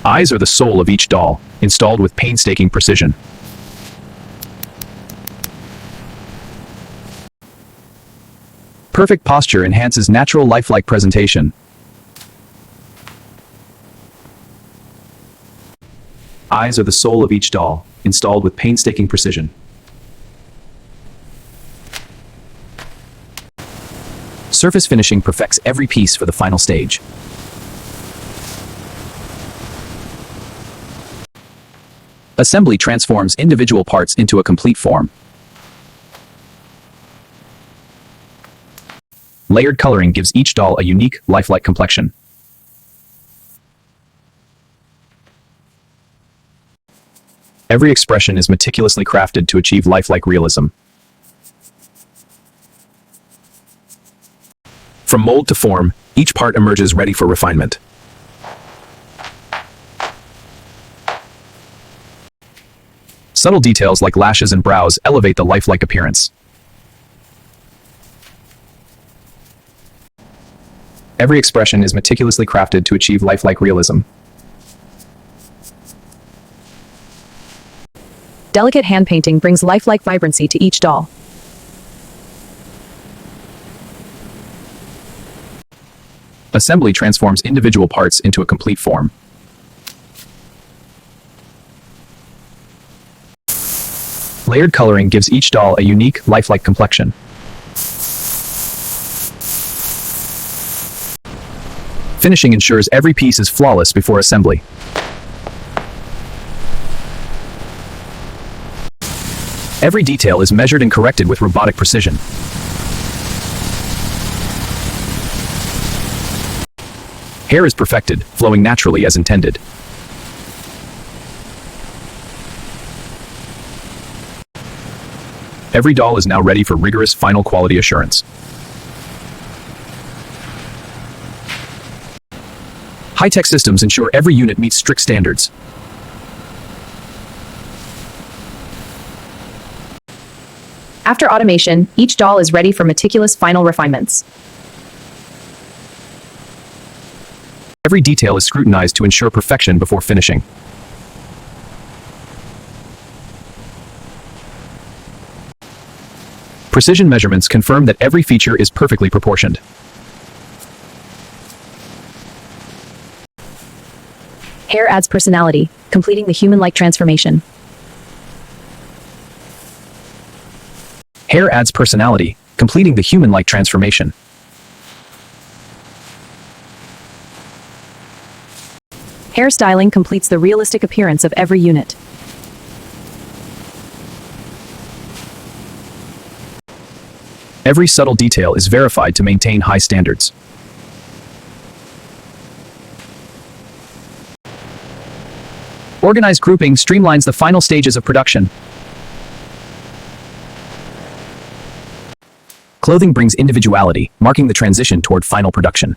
Eyes are the soul of each doll, installed with painstaking precision. Perfect posture enhances natural lifelike presentation. Eyes are the soul of each doll, installed with painstaking precision. Surface finishing perfects every piece for the final stage. Assembly transforms individual parts into a complete form. Layered coloring gives each doll a unique, lifelike complexion. Every expression is meticulously crafted to achieve lifelike realism. From mold to form, each part emerges ready for refinement. Subtle details like lashes and brows elevate the lifelike appearance. Every expression is meticulously crafted to achieve lifelike realism. Delicate hand painting brings lifelike vibrancy to each doll. Assembly transforms individual parts into a complete form. Layered coloring gives each doll a unique, lifelike complexion. Finishing ensures every piece is flawless before assembly. Every detail is measured and corrected with robotic precision. Hair is perfected, flowing naturally as intended. Every doll is now ready for rigorous final quality assurance. High-tech systems ensure every unit meets strict standards. After automation, each doll is ready for meticulous final refinements. Every detail is scrutinized to ensure perfection before finishing. Precision measurements confirm that every feature is perfectly proportioned. Hair adds personality, completing the human-like transformation. Hair adds personality, completing the human-like transformation. Hairstyling completes the realistic appearance of every unit. Every subtle detail is verified to maintain high standards. Organized grouping streamlines the final stages of production. Clothing brings individuality, marking the transition toward final production.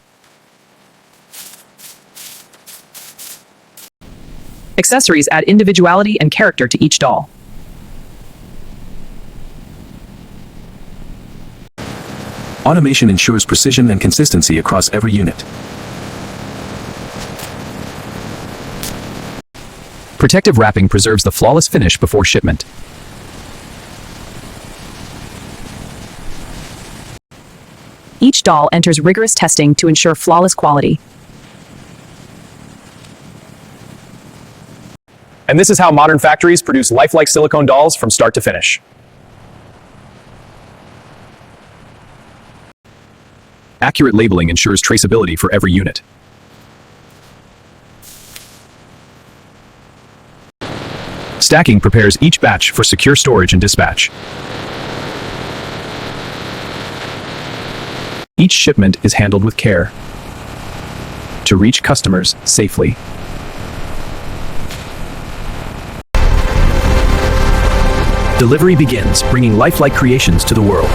Accessories add individuality and character to each doll. Automation ensures precision and consistency across every unit. Protective wrapping preserves the flawless finish before shipment. Each doll enters rigorous testing to ensure flawless quality. And this is how modern factories produce lifelike silicone dolls from start to finish. Accurate labeling ensures traceability for every unit. Stacking prepares each batch for secure storage and dispatch. Each shipment is handled with care to reach customers safely. Delivery begins, bringing lifelike creations to the world.